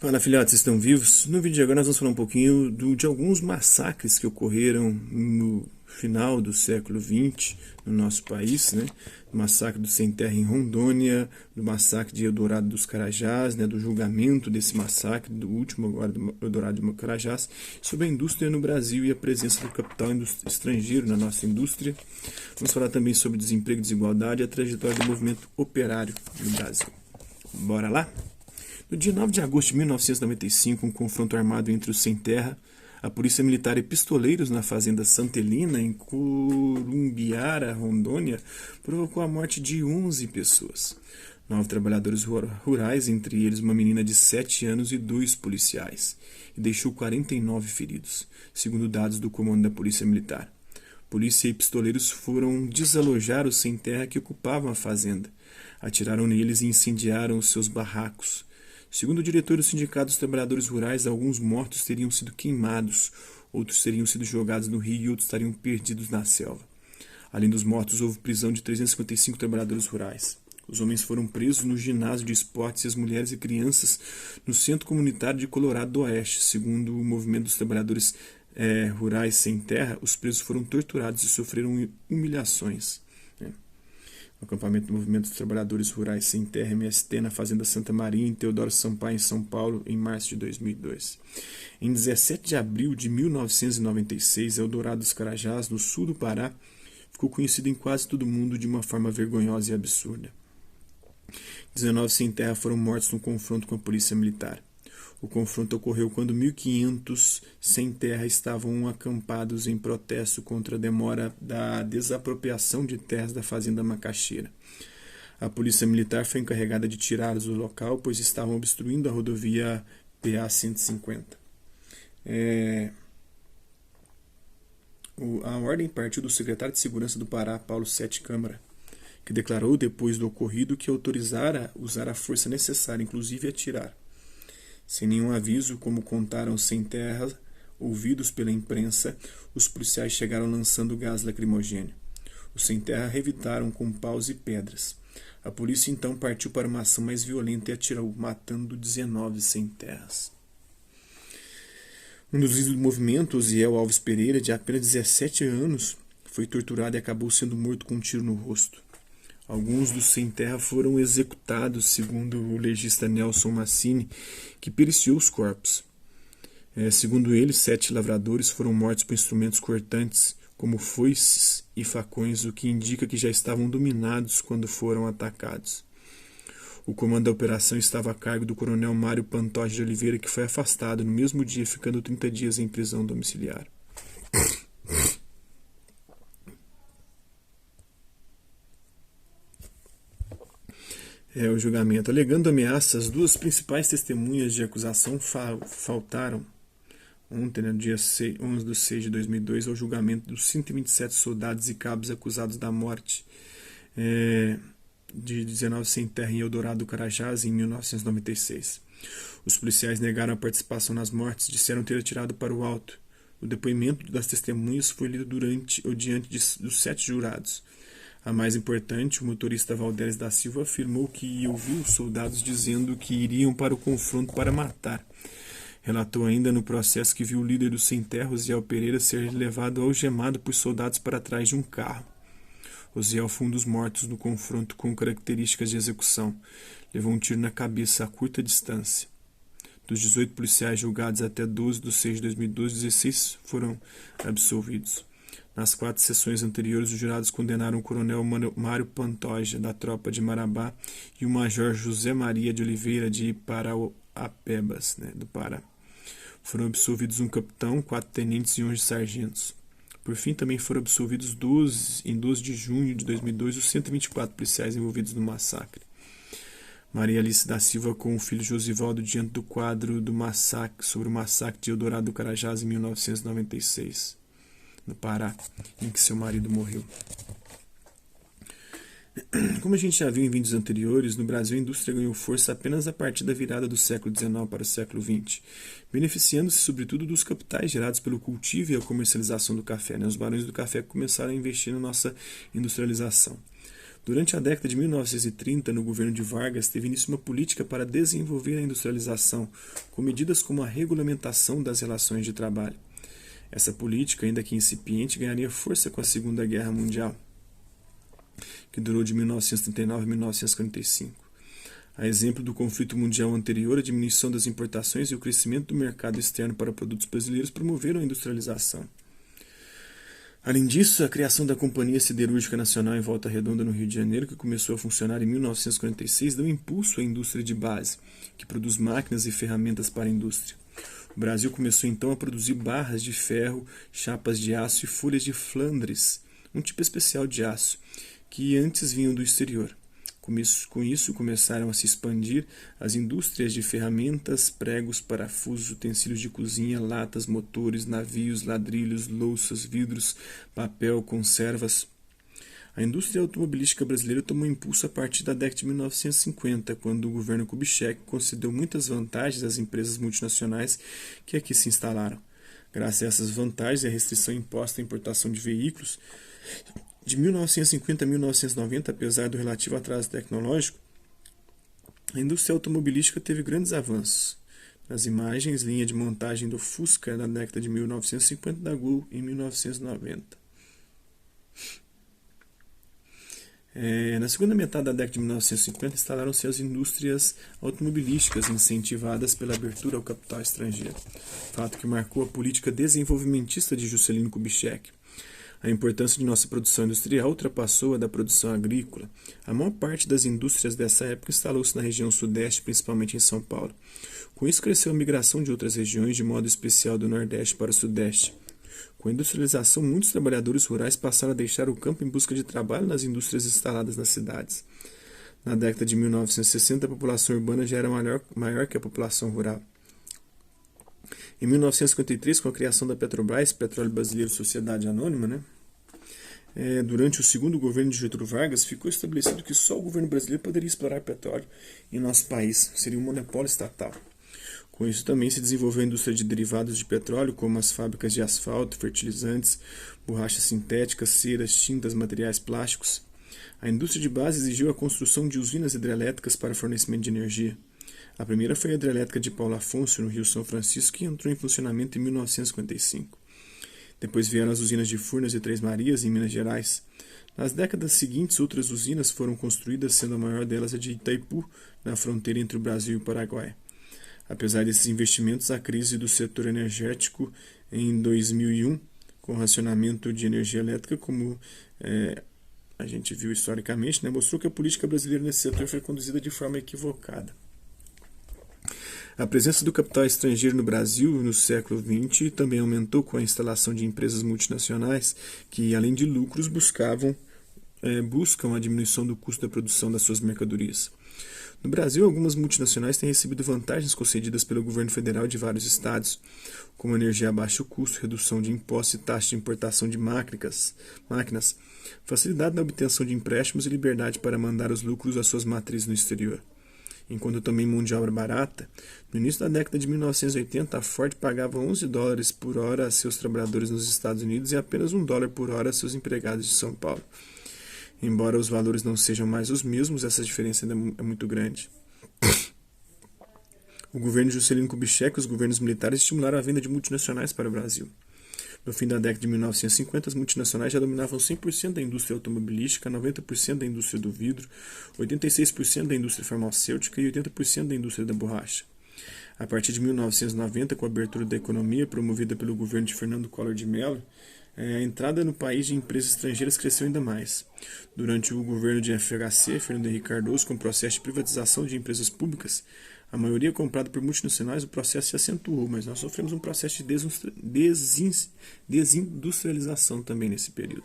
Fala, filhotes, estão vivos? No vídeo de agora nós vamos falar um pouquinho de alguns massacres que ocorreram no final do século XX no nosso país, né? Do massacre do Sem Terra em Rondônia, do massacre de Eldorado dos Carajás, né? Do julgamento desse massacre, do último agora do Eldorado dos Carajás, sobre a indústria no Brasil e a presença do capital estrangeiro na nossa indústria. Vamos falar também sobre desemprego e desigualdade e a trajetória do movimento operário no Brasil. Bora lá? No dia 9 de agosto de 1995, um confronto armado entre os sem-terra, a polícia militar e pistoleiros na fazenda Santelina, em Corumbiara, Rondônia, provocou a morte de 11 pessoas. 9 trabalhadores rurais, entre eles uma menina de 7 anos e 2 policiais, e deixou 49 feridos, segundo dados do comando da Polícia Militar. Polícia e pistoleiros foram desalojar os sem-terra que ocupavam a fazenda. Atiraram neles e incendiaram os seus barracos. Segundo o diretor do Sindicato dos Trabalhadores Rurais, alguns mortos teriam sido queimados, outros teriam sido jogados no rio e outros estariam perdidos na selva. Além dos mortos, houve prisão de 355 trabalhadores rurais. Os homens foram presos no ginásio de esportes e as mulheres e crianças no Centro Comunitário de Colorado do Oeste. Segundo o Movimento dos Trabalhadores Rurais Sem Terra, os presos foram torturados e sofreram humilhações. No acampamento do Movimento dos Trabalhadores Rurais Sem Terra, MST, na Fazenda Santa Maria, em Teodoro Sampaio, em São Paulo, em março de 2002. Em 17 de abril de 1996, Eldorado dos Carajás, no sul do Pará, ficou conhecido em quase todo o mundo de uma forma vergonhosa e absurda. 19 sem-terra foram mortos no confronto com a polícia militar. O confronto ocorreu quando 1.500 sem-terra estavam acampados em protesto contra a demora da desapropriação de terras da fazenda Macaxeira. A polícia militar foi encarregada de tirá-los do local, pois estavam obstruindo a rodovia PA-150. A ordem partiu do secretário de Segurança do Pará, Paulo Sete Câmara, que declarou depois do ocorrido que autorizara usar a força necessária, inclusive atirar. Sem nenhum aviso, como contaram sem-terra, ouvidos pela imprensa, os policiais chegaram lançando gás lacrimogêneo. Os sem-terra revidaram com paus e pedras. A polícia então partiu para uma ação mais violenta e atirou, matando 19 sem-terras. Um dos líderes do movimento, Osiel Alves Pereira, de apenas 17 anos, foi torturado e acabou sendo morto com um tiro no rosto. Alguns dos sem-terra foram executados, segundo o legista Nelson Massini, que periciou os corpos. Segundo ele, 7 lavradores foram mortos por instrumentos cortantes, como foices e facões, o que indica que já estavam dominados quando foram atacados. O comando da operação estava a cargo do coronel Mário Pantoja de Oliveira, que foi afastado no mesmo dia, ficando 30 dias em prisão domiciliar. O julgamento. Alegando ameaças, as 2 principais testemunhas de acusação faltaram ontem, no dia 11 de 6 de 2002, ao julgamento dos 127 soldados e cabos acusados da morte de 19 sem-terra em Eldorado do Carajás, em 1996. Os policiais negaram a participação nas mortes, disseram ter atirado para o alto. O depoimento das testemunhas foi lido diante dos 7 jurados. A mais importante, o motorista Valdez da Silva, afirmou que ouviu os soldados dizendo que iriam para o confronto para matar. Relatou ainda no processo que viu o líder dos sem-terra, Osiel Pereira, ser levado algemado por soldados para trás de um carro. Osiel foi um dos mortos no confronto com características de execução. Levou um tiro na cabeça a curta distância. Dos 18 policiais julgados até 12 de 6 de 2012, 16 foram absolvidos. Nas 4 sessões anteriores, os jurados condenaram o coronel Mário Pantoja, da tropa de Marabá, e o major José Maria de Oliveira, de Parauapebas, do Pará. Foram absolvidos um capitão, 4 tenentes e 11 sargentos. Por fim, também foram absolvidos em 12 de junho de 2002 os 124 policiais envolvidos no massacre. Maria Alice da Silva com o filho Josivaldo diante do quadro sobre o massacre de Eldorado do Carajás em 1996. No Pará, em que seu marido morreu. Como a gente já viu em vídeos anteriores, no Brasil a indústria ganhou força apenas a partir da virada do século XIX para o século XX, beneficiando-se sobretudo dos capitais gerados pelo cultivo e a comercialização do café. Os barões do café começaram a investir na nossa industrialização. Durante a década de 1930, no governo de Vargas, teve início uma política para desenvolver a industrialização, com medidas como a regulamentação das relações de trabalho. Essa política, ainda que incipiente, ganharia força com a Segunda Guerra Mundial, que durou de 1939 a 1945. A exemplo do conflito mundial anterior, a diminuição das importações e o crescimento do mercado externo para produtos brasileiros promoveram a industrialização. Além disso, a criação da Companhia Siderúrgica Nacional em Volta Redonda, no Rio de Janeiro, que começou a funcionar em 1946, deu impulso à indústria de base, que produz máquinas e ferramentas para a indústria. O Brasil começou então a produzir barras de ferro, chapas de aço e folhas de Flandres, um tipo especial de aço, que antes vinham do exterior. Com isso, começaram a se expandir as indústrias de ferramentas, pregos, parafusos, utensílios de cozinha, latas, motores, navios, ladrilhos, louças, vidros, papel, conservas. A indústria automobilística brasileira tomou impulso a partir da década de 1950, quando o governo Kubitschek concedeu muitas vantagens às empresas multinacionais que aqui se instalaram. Graças a essas vantagens e a restrição imposta à importação de veículos, de 1950 a 1990, apesar do relativo atraso tecnológico, a indústria automobilística teve grandes avanços. Nas imagens, linha de montagem do Fusca na década de 1950 da Gol em 1990. Na segunda metade da década de 1950, instalaram-se as indústrias automobilísticas incentivadas pela abertura ao capital estrangeiro, fato que marcou a política desenvolvimentista de Juscelino Kubitschek. A importância de nossa produção industrial ultrapassou a da produção agrícola. A maior parte das indústrias dessa época instalou-se na região sudeste, principalmente em São Paulo. Com isso, cresceu a migração de outras regiões, de modo especial do nordeste para o sudeste. Com a industrialização, muitos trabalhadores rurais passaram a deixar o campo em busca de trabalho nas indústrias instaladas nas cidades. Na década de 1960, a população urbana já era maior que a população rural. Em 1953, com a criação da Petrobras, Petróleo Brasileiro Sociedade Anônima, durante o segundo governo de Getúlio Vargas, ficou estabelecido que só o governo brasileiro poderia explorar petróleo em nosso país, seria um monopólio estatal. Com isso também se desenvolveu a indústria de derivados de petróleo, como as fábricas de asfalto, fertilizantes, borrachas sintéticas, ceras, tintas, materiais plásticos. A indústria de base exigiu a construção de usinas hidrelétricas para fornecimento de energia. A primeira foi a hidrelétrica de Paulo Afonso, no Rio São Francisco, que entrou em funcionamento em 1955. Depois vieram as usinas de Furnas e Três Marias, em Minas Gerais. Nas décadas seguintes, outras usinas foram construídas, sendo a maior delas a de Itaipu, na fronteira entre o Brasil e o Paraguai. Apesar desses investimentos, a crise do setor energético em 2001, com o racionamento de energia elétrica, como a gente viu historicamente, mostrou que a política brasileira nesse setor foi conduzida de forma equivocada. A presença do capital estrangeiro no Brasil no século XX também aumentou com a instalação de empresas multinacionais que, além de lucros, buscam a diminuição do custo da produção das suas mercadorias. No Brasil, algumas multinacionais têm recebido vantagens concedidas pelo governo federal de vários estados, como energia a baixo custo, redução de impostos e taxa de importação de máquinas, facilidade na obtenção de empréstimos e liberdade para mandar os lucros às suas matrizes no exterior. Enquanto também mão de obra barata, no início da década de 1980, a Ford pagava $11 por hora a seus trabalhadores nos Estados Unidos e apenas $1 por hora a seus empregados de São Paulo. Embora os valores não sejam mais os mesmos, essa diferença ainda é muito grande. O governo de Juscelino Kubitschek e os governos militares estimularam a venda de multinacionais para o Brasil. No fim da década de 1950, as multinacionais já dominavam 100% da indústria automobilística, 90% da indústria do vidro, 86% da indústria farmacêutica e 80% da indústria da borracha. A partir de 1990, com a abertura da economia promovida pelo governo de Fernando Collor de Mello, a entrada no país de empresas estrangeiras cresceu ainda mais. Durante o governo de FHC, Fernando Henrique Cardoso, com o processo de privatização de empresas públicas, a maioria comprada por multinacionais, o processo se acentuou, mas nós sofremos um processo de desindustrialização também nesse período.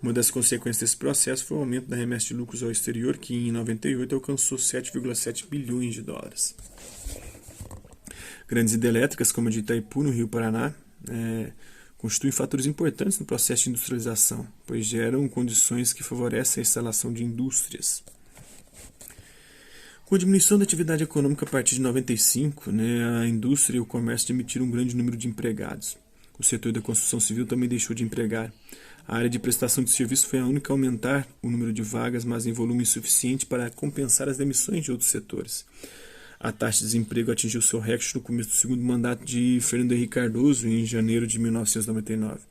Uma das consequências desse processo foi o aumento da remessa de lucros ao exterior, que em 98 alcançou 7,7 bilhões de dólares. Grandes hidrelétricas, como a de Itaipu, no Rio Paraná, constituem fatores importantes no processo de industrialização, pois geram condições que favorecem a instalação de indústrias. Com a diminuição da atividade econômica a partir de 95, a indústria e o comércio demitiram um grande número de empregados. O setor da construção civil também deixou de empregar. A área de prestação de serviço foi a única a aumentar o número de vagas, mas em volume insuficiente para compensar as demissões de outros setores. A taxa de desemprego atingiu seu recorde no começo do segundo mandato de Fernando Henrique Cardoso, em janeiro de 1999.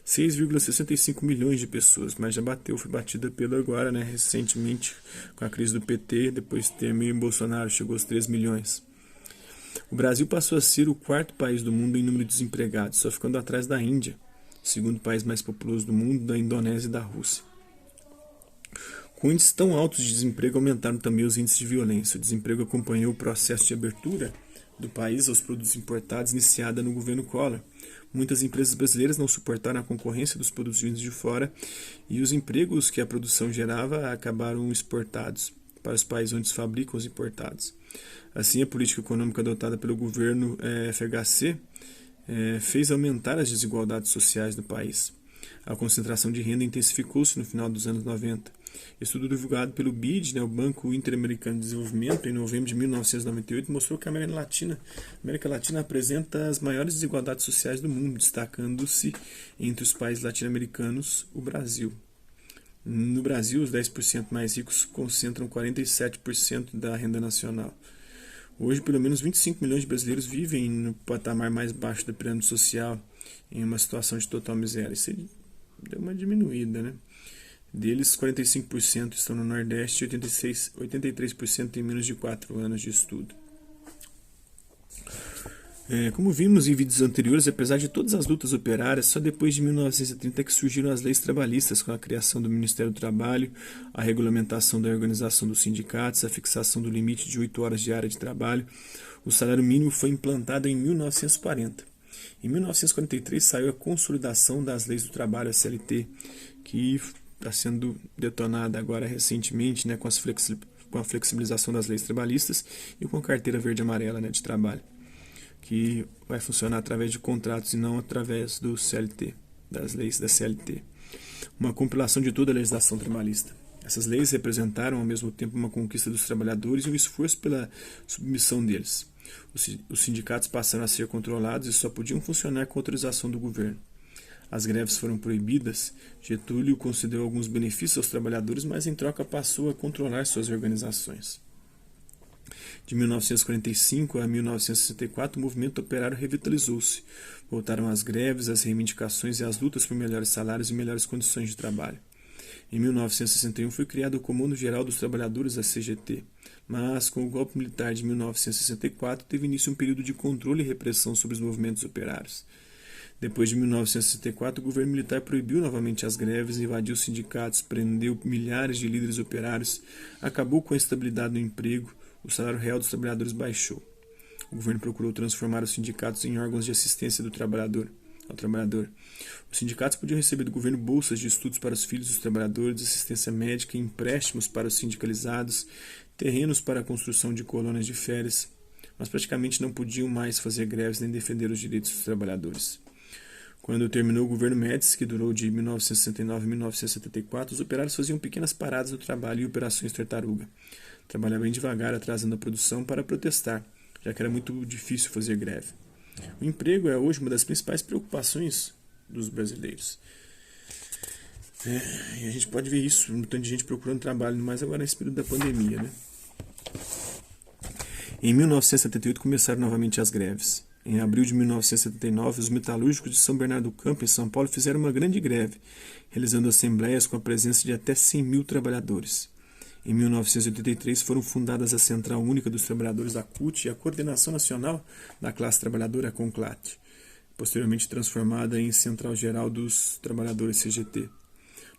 6,65 milhões de pessoas, mas já foi batida pelo agora, recentemente, com a crise do PT, depois de Temer e Bolsonaro, chegou aos 3 milhões. O Brasil passou a ser o quarto país do mundo em número de desempregados, só ficando atrás da Índia, o segundo país mais populoso do mundo, da Indonésia e da Rússia. Com índices tão altos de desemprego, aumentaram também os índices de violência. O desemprego acompanhou o processo de abertura do país aos produtos importados iniciada no governo Collor. Muitas empresas brasileiras não suportaram a concorrência dos produtos vindos de fora e os empregos que a produção gerava acabaram exportados para os países onde se fabricam os importados. Assim, a política econômica adotada pelo governo FHC fez aumentar as desigualdades sociais do país. A concentração de renda intensificou-se no final dos anos 90. Estudo divulgado pelo BID, o Banco Interamericano de Desenvolvimento, em novembro de 1998, mostrou que a América Latina apresenta as maiores desigualdades sociais do mundo, destacando-se entre os países latino-americanos o Brasil. No Brasil, os 10% mais ricos concentram 47% da renda nacional. Hoje, pelo menos 25 milhões de brasileiros vivem no patamar mais baixo da pirâmide social, em uma situação de total miséria. Isso deu uma diminuída, Deles, 45% estão no Nordeste e 83% têm menos de 4 anos de estudo. Como vimos em vídeos anteriores, apesar de todas as lutas operárias, só depois de 1930 que surgiram as leis trabalhistas, com a criação do Ministério do Trabalho, a regulamentação da organização dos sindicatos, a fixação do limite de 8 horas diárias de trabalho. O salário mínimo foi implantado em 1940. Em 1943 saiu a consolidação das leis do trabalho, a CLT, que está sendo detonada agora recentemente, com a flexibilização das leis trabalhistas e com a carteira verde e amarela de trabalho, que vai funcionar através de contratos e não através do CLT, das leis da CLT. Uma compilação de toda a legislação trabalhista. Essas leis representaram ao mesmo tempo uma conquista dos trabalhadores e um esforço pela submissão deles. Os sindicatos passaram a ser controlados e só podiam funcionar com autorização do governo. As greves foram proibidas. Getúlio concedeu alguns benefícios aos trabalhadores, mas em troca passou a controlar suas organizações. De 1945 a 1964, o movimento operário revitalizou-se. Voltaram as greves, as reivindicações e as lutas por melhores salários e melhores condições de trabalho. Em 1961 foi criado o Comando Geral dos Trabalhadores, a CGT, mas com o golpe militar de 1964 teve início um período de controle e repressão sobre os movimentos operários. Depois de 1964, o governo militar proibiu novamente as greves, invadiu os sindicatos, prendeu milhares de líderes operários, acabou com a estabilidade do emprego, o salário real dos trabalhadores baixou. O governo procurou transformar os sindicatos em órgãos de assistência ao trabalhador. Os sindicatos podiam receber do governo bolsas de estudos para os filhos dos trabalhadores, assistência médica, empréstimos para os sindicalizados, terrenos para a construção de colônias de férias, mas praticamente não podiam mais fazer greves nem defender os direitos dos trabalhadores. Quando terminou o governo Médici, que durou de 1969 a 1974, os operários faziam pequenas paradas no trabalho e operações tartaruga. Trabalhavam bem devagar, atrasando a produção para protestar, já que era muito difícil fazer greve. O emprego é hoje uma das principais preocupações dos brasileiros. E a gente pode ver isso, um tanto de gente procurando trabalho, mas agora nesse período da pandemia. Em 1978 começaram novamente as greves. Em abril de 1979, os metalúrgicos de São Bernardo do Campo, em São Paulo, fizeram uma grande greve, realizando assembleias com a presença de até 100 mil trabalhadores. Em 1983, foram fundadas a Central Única dos Trabalhadores, a CUT, e a Coordenação Nacional da Classe Trabalhadora, a CONCLAT, posteriormente transformada em Central Geral dos Trabalhadores, CGT.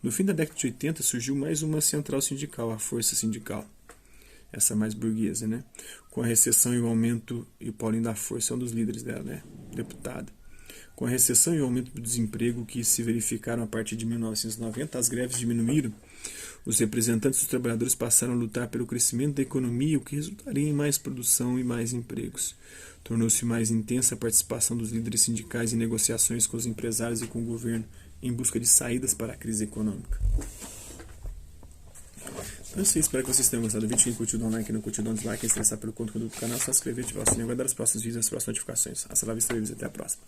No fim da década de 80, surgiu mais uma central sindical, a Força Sindical. Essa mais burguesa, Com a recessão e o aumento, e o Paulinho da Força é um dos líderes dela, deputado. Com a recessão e o aumento do desemprego que se verificaram a partir de 1990, as greves diminuíram. Os representantes dos trabalhadores passaram a lutar pelo crescimento da economia, o que resultaria em mais produção e mais empregos. Tornou-se mais intensa a participação dos líderes sindicais em negociações com os empresários e com o governo, em busca de saídas para a crise econômica. Então, espero que vocês tenham gostado do vídeo. Quem curtiu, dá um like, quem não curtiu, dá um dislike. Quem se interessar pelo conteúdo do canal, só se inscrever, ativar o sininho, aguardar os próximos vídeos e as próximas notificações. Hasta lá, vista, até a próxima.